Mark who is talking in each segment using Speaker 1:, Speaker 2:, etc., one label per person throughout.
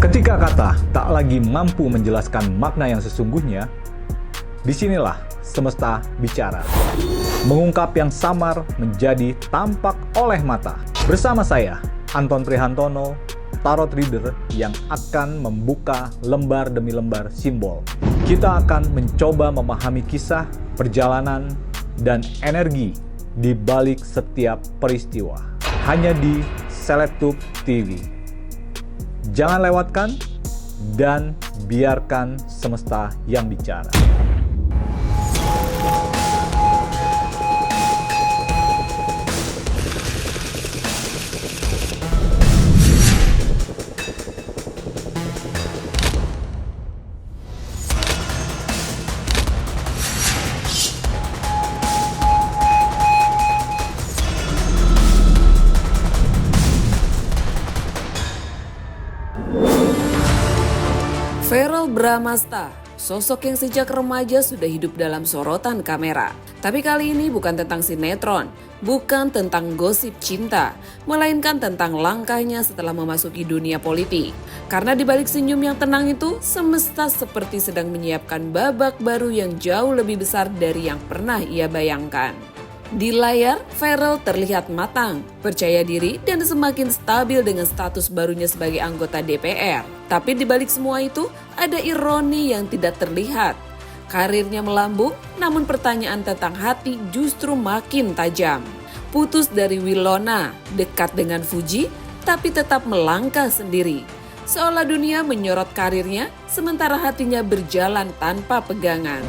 Speaker 1: Ketika kata tak lagi mampu menjelaskan makna yang sesungguhnya, disinilah semesta bicara. Mengungkap yang samar menjadi tampak oleh mata. Bersama saya, Anton Prihantono, Tarot Reader yang akan membuka lembar demi lembar simbol. Kita akan mencoba memahami kisah, perjalanan, dan energi di balik setiap peristiwa. Hanya di Seletub TV. Jangan lewatkan dan biarkan semesta yang bicara.
Speaker 2: Verrell Bramasta, sosok yang sejak remaja sudah hidup dalam sorotan kamera. Tapi kali ini bukan tentang sinetron, bukan tentang gosip cinta, melainkan tentang langkahnya setelah memasuki dunia politik. Karena di balik senyum yang tenang itu, semesta seperti sedang menyiapkan babak baru yang jauh lebih besar dari yang pernah ia bayangkan. Di layar, Verrell terlihat matang, percaya diri, dan semakin stabil dengan status barunya sebagai anggota DPR. Tapi di balik semua itu, ada ironi yang tidak terlihat. Karirnya melambung, namun pertanyaan tentang hati justru makin tajam. Putus dari Winona, dekat dengan Fuji, tapi tetap melangkah sendiri. Seolah dunia menyorot karirnya, sementara hatinya berjalan tanpa pegangan.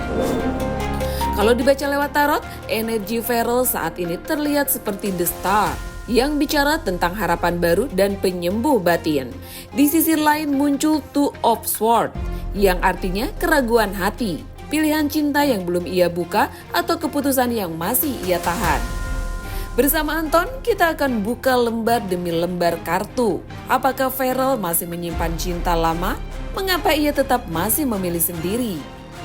Speaker 2: Kalau dibaca lewat tarot, energi Verrell saat ini terlihat seperti The Star yang bicara tentang harapan baru dan penyembuh batin. Di sisi lain muncul Two of Swords yang artinya keraguan hati, pilihan cinta yang belum ia buka atau keputusan yang masih ia tahan. Bersama Anton, kita akan buka lembar demi lembar kartu. Apakah Verrell masih menyimpan cinta lama? Mengapa ia tetap masih memilih sendiri?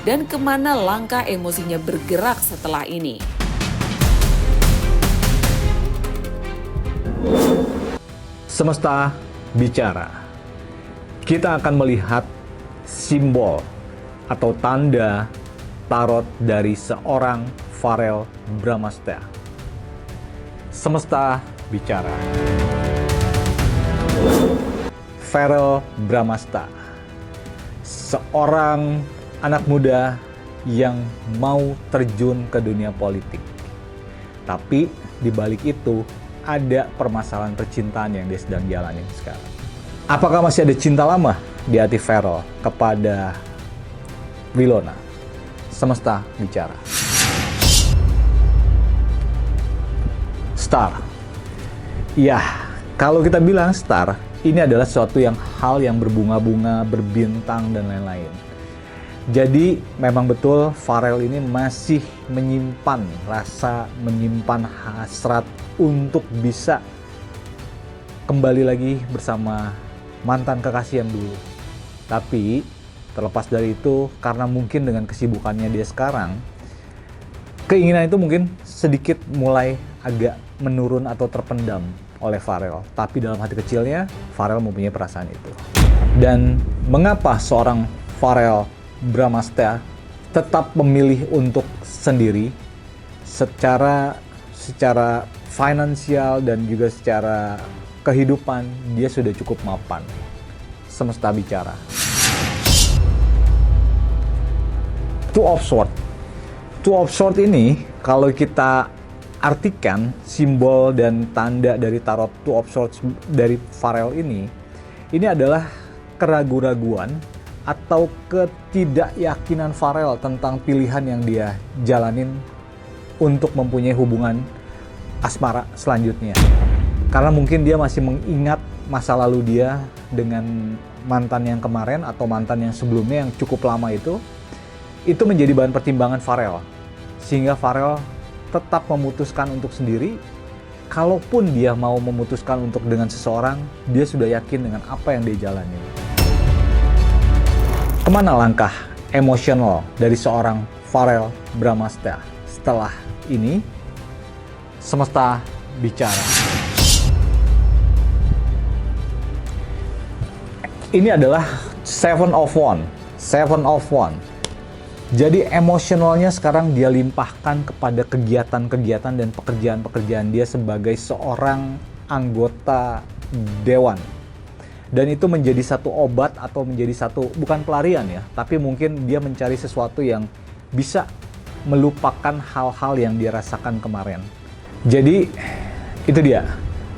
Speaker 2: Dan kemana langkah emosinya bergerak setelah ini?
Speaker 1: Semesta bicara. Kita akan melihat simbol atau tanda tarot dari seorang Verrell Bramasta. Semesta bicara. Verrell Bramasta, seorang anak muda yang mau terjun ke dunia politik. Tapi di balik itu ada permasalahan percintaan yang dia sedang jalani sekarang. Apakah masih ada cinta lama di hati Verrell kepada Winona? Semesta bicara. Star. Ya, kalau kita bilang star, ini adalah sesuatu hal yang berbunga-bunga, berbintang, dan lain-lain. Jadi memang betul Verrell ini masih menyimpan hasrat untuk bisa kembali lagi bersama mantan kekasih yang dulu. Tapi terlepas dari itu, karena mungkin dengan kesibukannya dia sekarang, keinginan itu mungkin sedikit mulai agak menurun atau terpendam oleh Verrell. Tapi dalam hati kecilnya, Verrell mempunyai perasaan itu. Dan mengapa seorang Verrell Bramasta tetap memilih untuk sendiri secara finansial dan juga secara kehidupan dia sudah cukup mapan. Semesta bicara. Two of Swords. Two of Swords ini kalau kita artikan simbol dan tanda dari tarot Two of Swords dari Verrell ini adalah keraguan-raguan atau ketidakyakinan Verrell tentang pilihan yang dia jalanin untuk mempunyai hubungan asmara selanjutnya. Karena mungkin dia masih mengingat masa lalu dia dengan mantan yang kemarin atau mantan yang sebelumnya yang cukup lama itu menjadi bahan pertimbangan Verrell. Sehingga Verrell tetap memutuskan untuk sendiri. Kalaupun dia mau memutuskan untuk dengan seseorang, dia sudah yakin dengan apa yang dia jalani. Kemana langkah emosional dari seorang Verrell Bramasta setelah ini? Semesta bicara. ini adalah Seven of Wands. Seven of Wands. Jadi emosionalnya sekarang dia limpahkan kepada kegiatan-kegiatan dan pekerjaan-pekerjaan dia sebagai seorang anggota dewan. Dan itu menjadi satu obat atau menjadi satu, bukan pelarian ya, tapi mungkin dia mencari sesuatu yang bisa melupakan hal-hal yang dia rasakan kemarin. Jadi itu dia.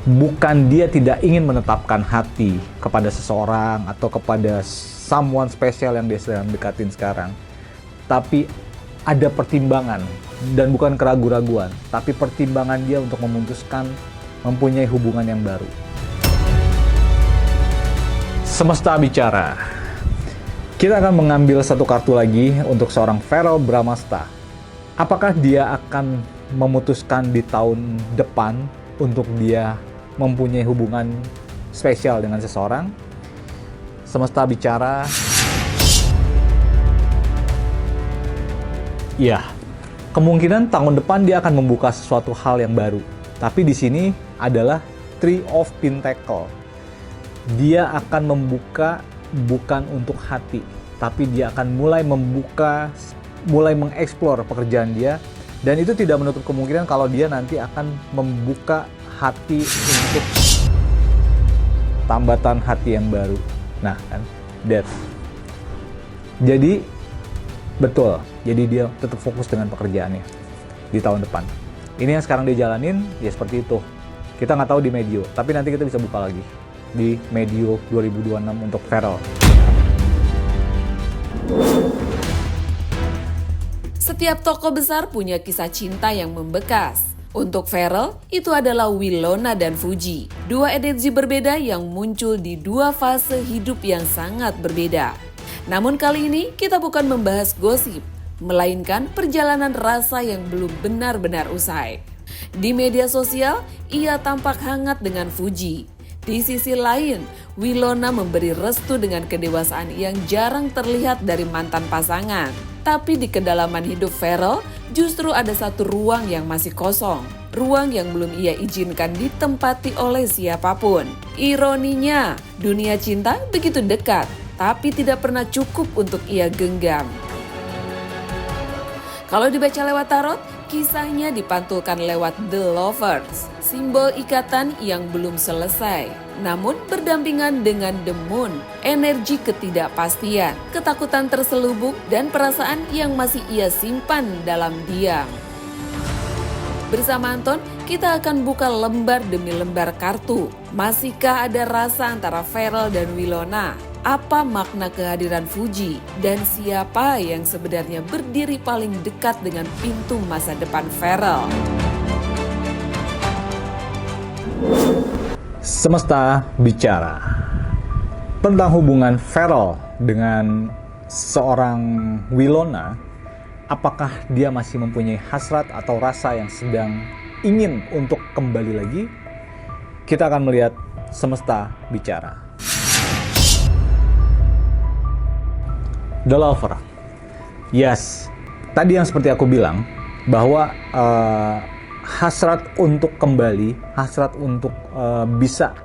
Speaker 1: Bukan dia tidak ingin menetapkan hati kepada seseorang atau kepada someone spesial yang dia sedang dekatin sekarang. Tapi ada pertimbangan dan bukan keraguan-raguan, tapi pertimbangan dia untuk memutuskan mempunyai hubungan yang baru. Semesta bicara. Kita akan mengambil satu kartu lagi untuk seorang Feral Bramasta. Apakah dia akan memutuskan di tahun depan untuk dia mempunyai hubungan spesial dengan seseorang? Semesta bicara. Ya, kemungkinan tahun depan dia akan membuka sesuatu hal yang baru. Tapi di sini adalah Three of Pentacles. Dia akan membuka bukan untuk hati, tapi dia akan mulai membuka, mulai mengeksplor pekerjaan dia. Dan itu tidak menutup kemungkinan kalau dia nanti akan membuka hati untuk tambatan hati yang baru. Nah kan, that. Jadi betul, jadi dia tetap fokus dengan pekerjaannya di tahun depan. Ini yang sekarang dia jalanin, ya seperti itu. Kita nggak tahu di medio, tapi nanti kita bisa buka lagi di medio 2026 untuk Feral.
Speaker 2: Setiap tokoh besar punya kisah cinta yang membekas. Untuk Feral, itu adalah Winona dan Fuji. Dua energi berbeda yang muncul di dua fase hidup yang sangat berbeda. Namun kali ini kita bukan membahas gosip, melainkan perjalanan rasa yang belum benar-benar usai. Di media sosial, ia tampak hangat dengan Fuji. Di sisi lain, Winona memberi restu dengan kedewasaan yang jarang terlihat dari mantan pasangan. Tapi di kedalaman hidup Feral, justru ada satu ruang yang masih kosong. Ruang yang belum ia izinkan ditempati oleh siapapun. Ironinya, dunia cinta begitu dekat, tapi tidak pernah cukup untuk ia genggam. Kalau dibaca lewat tarot, kisahnya dipantulkan lewat The Lovers, simbol ikatan yang belum selesai, namun berdampingan dengan The Moon, energi ketidakpastian, ketakutan terselubung, dan perasaan yang masih ia simpan dalam diam. Bersama Anton, kita akan buka lembar demi lembar kartu. Masihkah ada rasa antara Feral dan Winona? Apa makna kehadiran Fuji? Dan siapa yang sebenarnya berdiri paling dekat dengan pintu masa depan Feral?
Speaker 1: Semesta bicara tentang hubungan Feral dengan seorang Winona. Apakah dia masih mempunyai hasrat atau rasa yang sedang ingin untuk kembali lagi? Kita akan melihat semesta bicara. The Lover. Yes, tadi yang seperti aku bilang bahwa hasrat untuk kembali, hasrat untuk bisa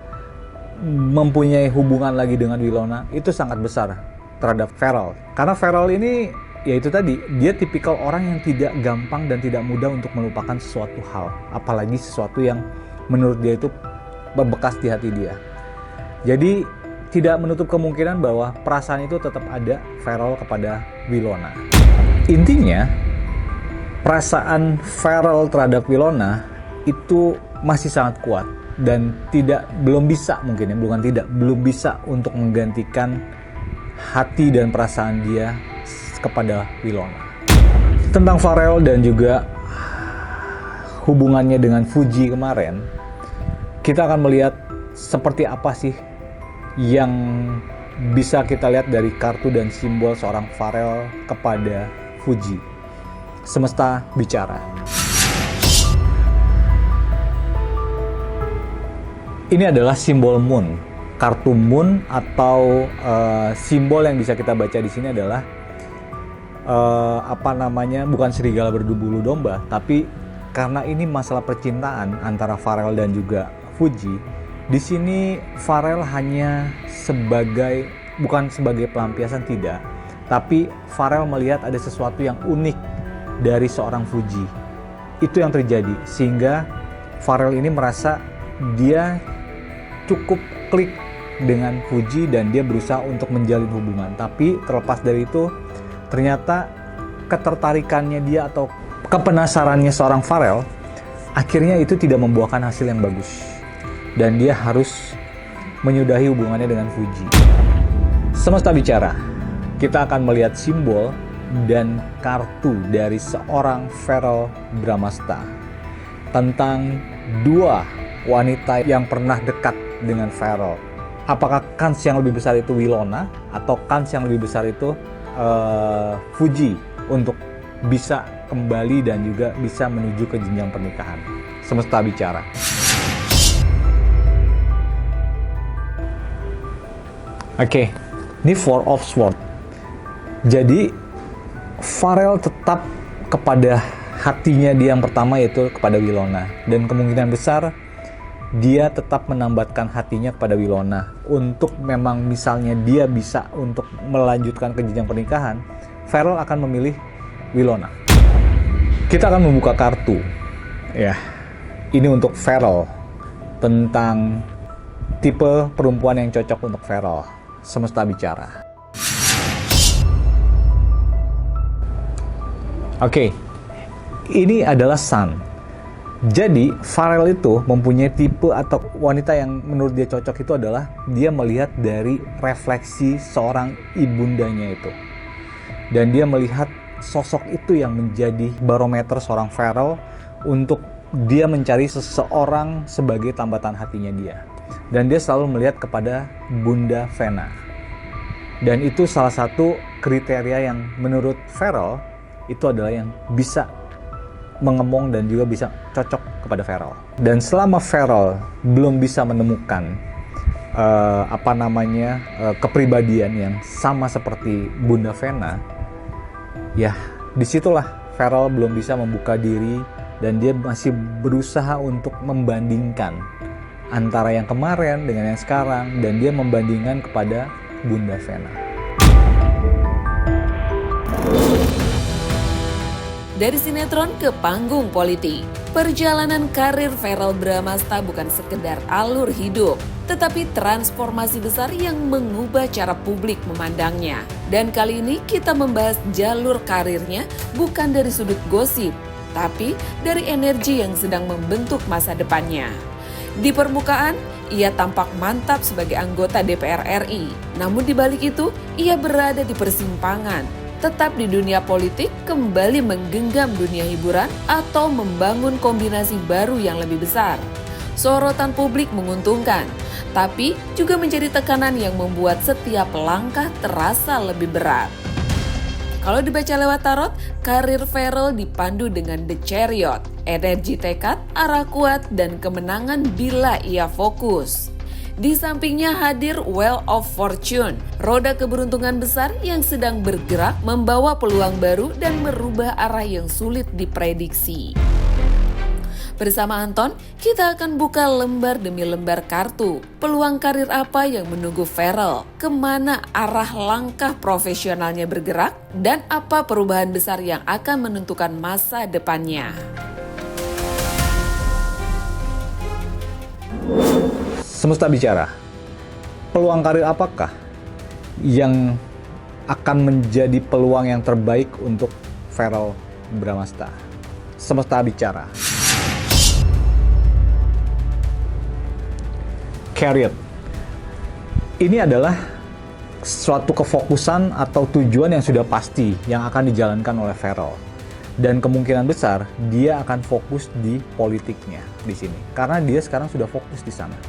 Speaker 1: mempunyai hubungan lagi dengan Winona itu sangat besar terhadap Feral. Karena Feral ini, ya itu tadi, dia tipikal orang yang tidak gampang dan tidak mudah untuk melupakan sesuatu hal, apalagi sesuatu yang menurut dia itu membekas di hati dia. Jadi tidak menutup kemungkinan bahwa perasaan itu tetap ada Feral kepada Winona. Intinya, perasaan Feral terhadap Winona itu masih sangat kuat dan belum bisa untuk menggantikan hati dan perasaan dia kepada Winona. Tentang Feral dan juga hubungannya dengan Fuji kemarin, kita akan melihat seperti apa sih yang bisa kita lihat dari kartu dan simbol seorang Feral kepada Fuji. Semesta bicara. Ini adalah simbol Moon. Kartu Moon atau simbol yang bisa kita baca di sini adalah bukan serigala berbulu domba, tapi karena ini masalah percintaan antara Feral dan juga Fuji, Di sini Pharrell hanya bukan sebagai pelampiasan, tidak, tapi Pharrell melihat ada sesuatu yang unik dari seorang Fuji. Itu yang terjadi sehingga Pharrell ini merasa dia cukup klik dengan Fuji dan dia berusaha untuk menjalin hubungan. Tapi terlepas dari itu, ternyata ketertarikannya dia atau kepenasarannya seorang Pharrell akhirnya itu tidak membuahkan hasil yang bagus. Dan dia harus menyudahi hubungannya dengan Fuji. Semesta bicara, kita akan melihat simbol dan kartu dari seorang Pharrell Bramastha tentang dua wanita yang pernah dekat dengan Pharrell. Apakah kans yang lebih besar itu Winona atau kans yang lebih besar itu Fuji untuk bisa kembali dan juga bisa menuju ke jenjang pernikahan? Semesta bicara. Oke, ini Four of Swords. Jadi Pharrell tetap kepada hatinya dia yang pertama, yaitu kepada Winona, dan kemungkinan besar dia tetap menambatkan hatinya kepada Winona untuk memang misalnya dia bisa untuk melanjutkan ke jenjang pernikahan. Pharrell akan memilih Winona. Kita akan membuka kartu, ya. Ini untuk Pharrell tentang tipe perempuan yang cocok untuk Pharrell. Semesta bicara. Oke, ini adalah Sun. Jadi Pharrell itu mempunyai tipe atau wanita yang menurut dia cocok itu adalah dia melihat dari refleksi seorang ibundanya itu. Dan dia melihat sosok itu yang menjadi barometer seorang Pharrell untuk dia mencari seseorang sebagai tambatan hatinya dia. Dan dia selalu melihat kepada Bunda Vena. Dan itu salah satu kriteria yang menurut Pharrell itu adalah yang bisa mengemong dan juga bisa cocok kepada Pharrell. Dan selama Pharrell belum bisa menemukan kepribadian yang sama seperti Bunda Vena, ya disitulah Pharrell belum bisa membuka diri dan dia masih berusaha untuk membandingkan antara yang kemarin dengan yang sekarang, dan dia membandingkan kepada Bunda Vena.
Speaker 2: Dari sinetron ke panggung politik, perjalanan karir Pharrell Bramastha bukan sekedar alur hidup, tetapi transformasi besar yang mengubah cara publik memandangnya. Dan kali ini kita membahas jalur karirnya bukan dari sudut gosip, tapi dari energi yang sedang membentuk masa depannya. Di permukaan, ia tampak mantap sebagai anggota DPR RI. Namun di balik itu, ia berada di persimpangan. Tetap di dunia politik, kembali menggenggam dunia hiburan, atau membangun kombinasi baru yang lebih besar. Sorotan publik menguntungkan, tapi juga menjadi tekanan yang membuat setiap langkah terasa lebih berat. Kalau dibaca lewat tarot, karir Pharrell dipandu dengan The Chariot, energi tekad, arah kuat, dan kemenangan bila ia fokus. Di sampingnya hadir Wheel of Fortune, roda keberuntungan besar yang sedang bergerak membawa peluang baru dan merubah arah yang sulit diprediksi. Bersama Anton, kita akan buka lembar demi lembar kartu. Peluang karir apa yang menunggu Pharrell? Kemana arah langkah profesionalnya bergerak? Dan apa perubahan besar yang akan menentukan masa depannya?
Speaker 1: Semesta bicara, peluang karir apakah yang akan menjadi peluang yang terbaik untuk Pharrell Bramastha? Semesta bicara. Chariot. Ini adalah suatu kefokusan atau tujuan yang sudah pasti yang akan dijalankan oleh Pharrell. Dan kemungkinan besar dia akan fokus di politiknya di sini. Karena dia sekarang sudah fokus di sana.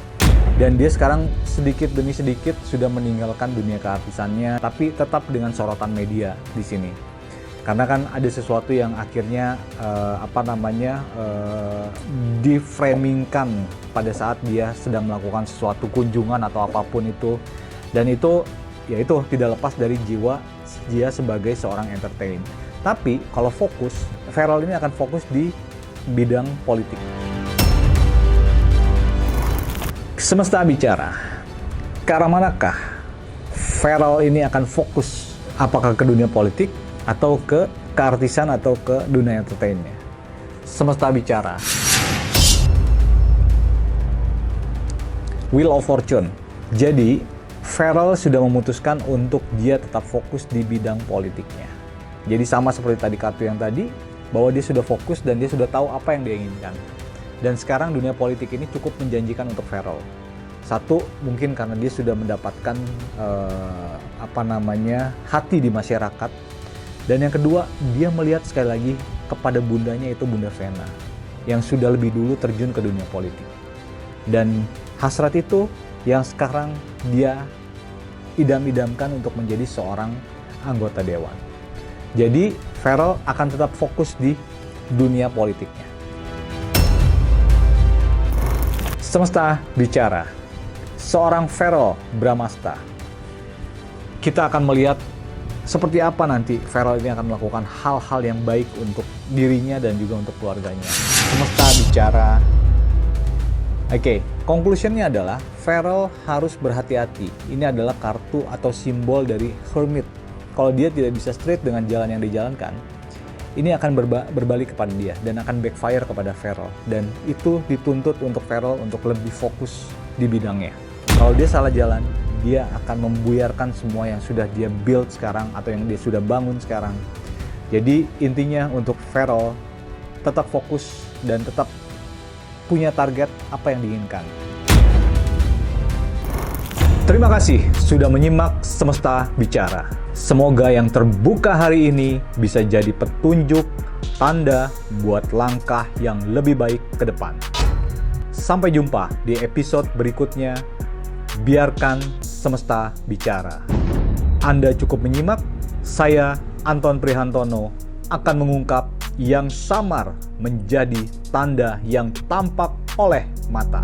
Speaker 1: Dan dia sekarang sedikit demi sedikit sudah meninggalkan dunia keartisannya, tapi tetap dengan sorotan media di sini. Karena kan ada sesuatu yang akhirnya diframingkan pada saat dia sedang melakukan sesuatu kunjungan atau apapun itu. Dan itu ya itu tidak lepas dari jiwa dia sebagai seorang entertain. Tapi kalau fokus, Pharrell ini akan fokus di bidang politik. Semesta bicara, ke arah manakah Feral ini akan fokus? Apakah ke dunia politik, atau ke keartisan, atau ke dunia entertainnya? Semesta bicara. Wheel of Fortune. Jadi, Feral sudah memutuskan untuk dia tetap fokus di bidang politiknya. Jadi sama seperti tadi kartu yang tadi, bahwa dia sudah fokus dan dia sudah tahu apa yang dia inginkan. Dan sekarang dunia politik ini cukup menjanjikan untuk Feral. Satu, mungkin karena dia sudah mendapatkan hati di masyarakat. Dan yang kedua, dia melihat sekali lagi kepada bundanya, itu Bunda Vena, yang sudah lebih dulu terjun ke dunia politik. Dan hasrat itu yang sekarang dia idam-idamkan untuk menjadi seorang anggota dewan. Jadi Feral akan tetap fokus di dunia politiknya. Semesta bicara. Seorang Feral Bramasta. Kita akan melihat seperti apa nanti Feral ini akan melakukan hal-hal yang baik untuk dirinya dan juga untuk keluarganya. Semesta bicara. Oke, conclusionnya adalah Feral harus berhati-hati. Ini adalah kartu atau simbol dari Hermit. Kalau dia tidak bisa straight dengan jalan yang dijalankan, ini akan berbalik kepada dia dan akan backfire kepada Feral. Dan itu dituntut untuk Feral untuk lebih fokus di bidangnya. Kalau dia salah jalan, dia akan membuyarkan semua yang sudah dia build sekarang atau yang dia sudah bangun sekarang. Jadi intinya untuk Feral tetap fokus dan tetap punya target apa yang diinginkan. Terima kasih sudah menyimak Semesta Bicara. Semoga yang terbuka hari ini bisa jadi petunjuk, tanda buat langkah yang lebih baik ke depan. Sampai jumpa di episode berikutnya. Biarkan Semesta Bicara. Anda cukup menyimak, saya Anton Prihantono akan mengungkap yang samar menjadi tanda yang tampak oleh mata.